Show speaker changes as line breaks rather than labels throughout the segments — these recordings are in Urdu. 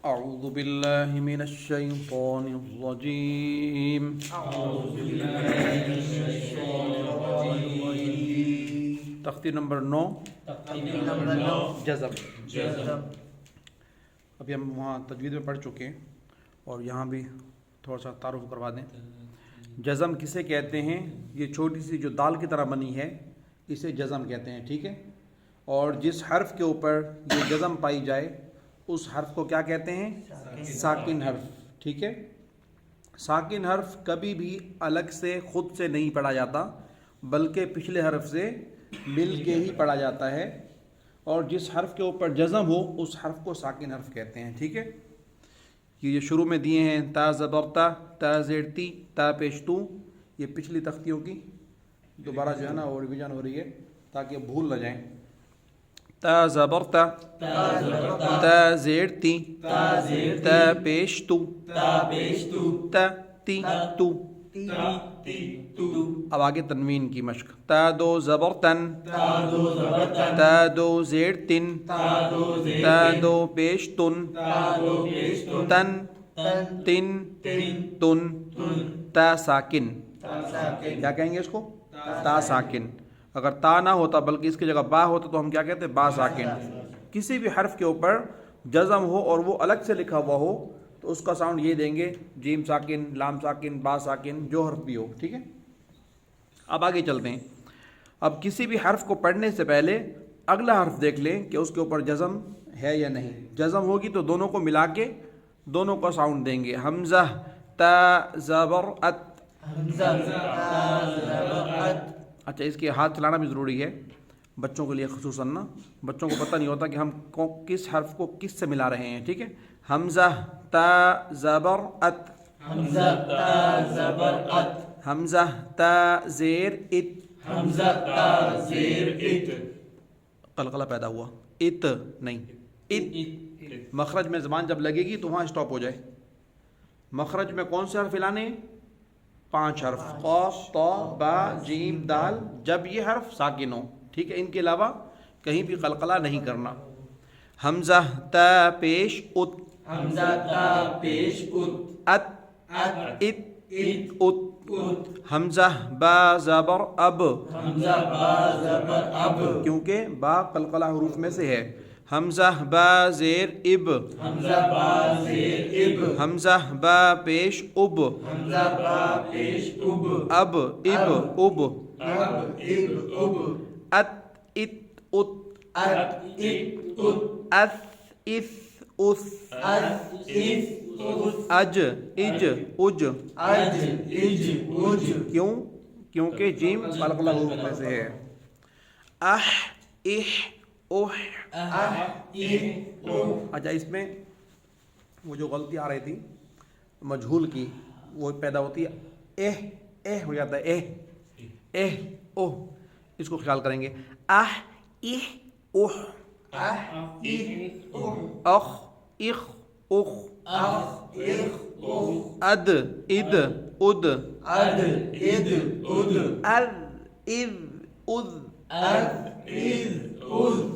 اعوذ باللہ من الشیطان الرجیم تختی نمبر 9 جزم. ابھی ہم وہاں تجوید میں پڑھ چکے ہیں اور یہاں بھی تھوڑا سا تعارف کروا دیں. جزم کسے کہتے ہیں؟ یہ چھوٹی سی جو دال کی طرح بنی ہے اسے جزم کہتے ہیں. ٹھیک ہے. اور جس حرف کے اوپر یہ جزم پائی جائے اس حرف کو کیا کہتے ہیں؟ ساکن حرف. ٹھیک ہے. ساکن حرف کبھی بھی الگ سے خود سے نہیں پڑھا جاتا بلکہ پچھلے حرف سے مل کے ہی پڑھا جاتا ہے. اور جس حرف کے اوپر جزم ہو اس حرف کو ساکن حرف کہتے ہیں. ٹھیک ہے. یہ شروع میں دیے ہیں تا زبر تا، تا زیر تی، تا پیش تو. یہ پچھلی تختیوں کی دوبارہ جو ہے نا وہ ریویژن ہو رہی ہے تاکہ بھول نہ جائیں. تا زبر تا، تا زیر تی، تا پیش تو، تا تی تو. اب آگے تنوین کی مشق. تا دو زبر تن، تا دو زیر تن، تا دو پیش تن، تن تن تن. تا ساکن. کیا کہیں گے اس کو؟ تا ساکن. اگر تا نہ ہوتا بلکہ اس کی جگہ با ہوتا تو ہم کیا کہتے ہیں؟ با ساکن. کسی بھی حرف کے اوپر جزم ہو اور وہ الگ سے لکھا ہوا ہو تو اس کا ساؤنڈ یہ دیں گے، جیم ساکن، لام ساکن، با ساکن، جو حرف بھی ہو. ٹھیک ہے. اب آگے چلتے ہیں. اب کسی بھی حرف کو پڑھنے سے پہلے اگلا حرف دیکھ لیں کہ اس کے اوپر جزم ہے یا نہیں. جزم ہوگی تو دونوں کو ملا کے دونوں کا ساؤنڈ دیں گے. حمزہ تا زبر ات. اچھا، اس کے ہاتھ چلانا بھی ضروری ہے بچوں کے لیے خصوصاً نا. بچوں کو پتہ نہیں ہوتا کہ ہم کس حرف کو کس سے ملا رہے ہیں. ٹھیک ہے. حمزہ تا زبر ات، حمزہ تا زبر ات. حمزہ تا زیر ات، حمزہ تا زیر ات. قلقلہ پیدا ہوا. ات نہیں، ات. مخرج میں زبان جب لگے گی تو وہاں اسٹاپ ہو جائے. مخرج میں کون سے حرف لانے؟ 5 حرف: قاف، طا، با، جیم، دال. جب یہ حرف ساکن ہو. ٹھیک ہے. ان کے علاوہ کہیں بھی قلقلہ نہیں کرنا. حمزہ تا پیش ات، حمزہ تا پیش ات. ات ات ات. حمزہ با زبر اب، حمزہ با زبر اب، کیونکہ با قلقلہ حروف میں سے ہے. حمزہ با زیر اب، حمزہ با زیر اب. حمزہ با پیش اب، حمزہ با پیش اب. اب اب اب. ات ات ات. ات ات ات. اث اث اس. اج اج اج. کیوں؟ کیونکہ جیم قلقلہ حروف میں سے ہے. اح اح اوہ. اچھا، اس میں وہ جو غلطی آ رہی تھی مجہول کی وہ پیدا ہوتی ہے. اہ ہو جاتا ہے. اوہ. اس کو خیال کریں گے. اح اح اوہ. اخ اخ اخ. اد اد اد. اد اد اد.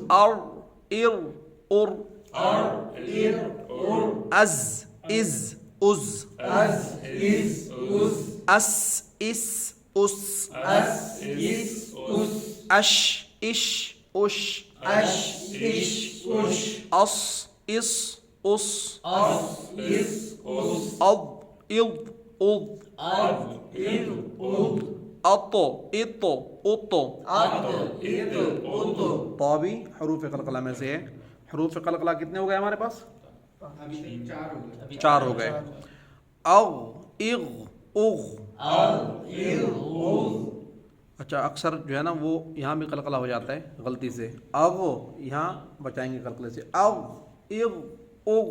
ار ار ار. از از از. اس اس اس. اش اش اش. اس اس اس. اض اض اض. اط اط اط. طا بھی حروف قلقلہ میں سے ہے. حروف قلقلہ کتنے ہو گئے ہمارے پاس؟ 4 ہو گئے. اغ اغ اغ. اچھا، اکثر جو ہے نا وہ یہاں بھی قلقلہ ہو جاتا ہے غلطی سے. اغ یہاں بچائیں گے قلقلے سے. اغ اغ اغ.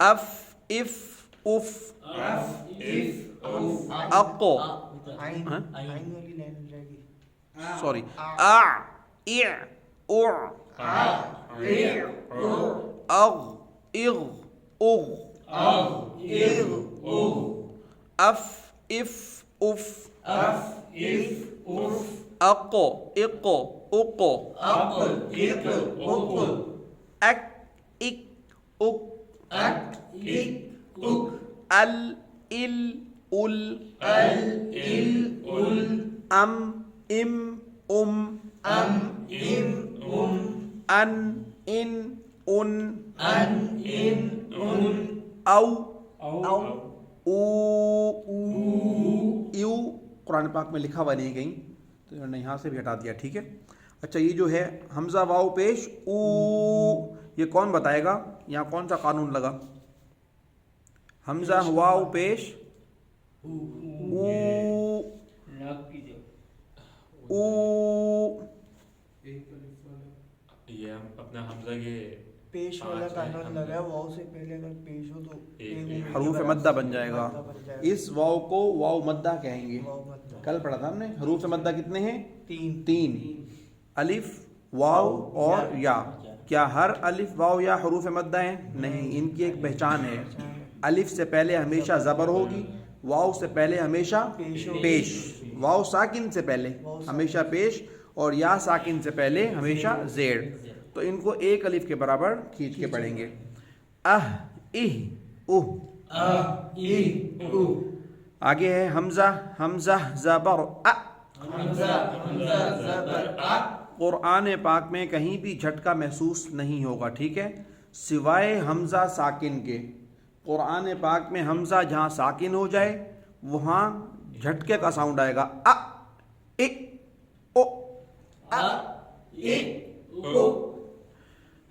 اف اف اف. اق. سوری. اع اع اع. اغ اغ اغ. اف اف اف. اق اق اق. اک اک اک
اک اک اک
ال ال ال
ال ال ال
ام ام ام
ام ام ام
ان ان ان
ان ان ان
او
او
او یو قرآن پاک میں لکھا ہوا نہیں کہیں تو انہوں نے یہاں سے بھی ہٹا دیا. ٹھیک ہے. اچھا یہ جو ہے حمزہ واو پیش او، یہ کون بتائے گا یہاں کون سا قانون لگا؟ حمزہ واو پیش او او،
یہ ہم اپنا حمزہ یہ
پیش والا قانون لگا ہے، واؤ سے پہلے اگر پیش ہو تو
حروف مدہ بن جائے گا. اس واو کو واو مدہ کہیں گے.
واؤ مدہ.
کل پڑھا تھا ہم نے. حروف مدہ کتنے ہیں؟
تین.
تین. الف واو اور یا. کیا ہر الف واو یا حروف مدہ ہیں؟ نہیں، ان کی ایک پہچان ہے. الف سے پہلے ہمیشہ زبر ہوگی، واو سے پہلے ہمیشہ پیش، واو ساکن سے پہلے ہمیشہ پیش، اور یا ساکن سے پہلے ہمیشہ زیر. تو ان کو ایک الف کے برابر کھینچ کے پڑھیں گے. اہ اہ اوہ. آگے ہے حمزہ حمزہ زبر ا. قرآن پاک میں کہیں بھی جھٹکا محسوس نہیں ہوگا. ٹھیک ہے، سوائے حمزہ ساکن کے. قرآن پاک میں حمزہ جہاں ساکن ہو جائے وہاں جھٹکے کا ساؤنڈ آئے گا. ا ا او.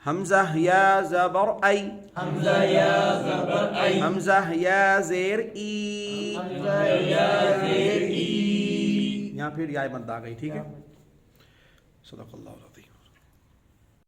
حمزہ یا زبر ای. حمزہ یا زیر ای. یہاں پھر یا مد آ گئی. ٹھیک ہے. صدق اللہ.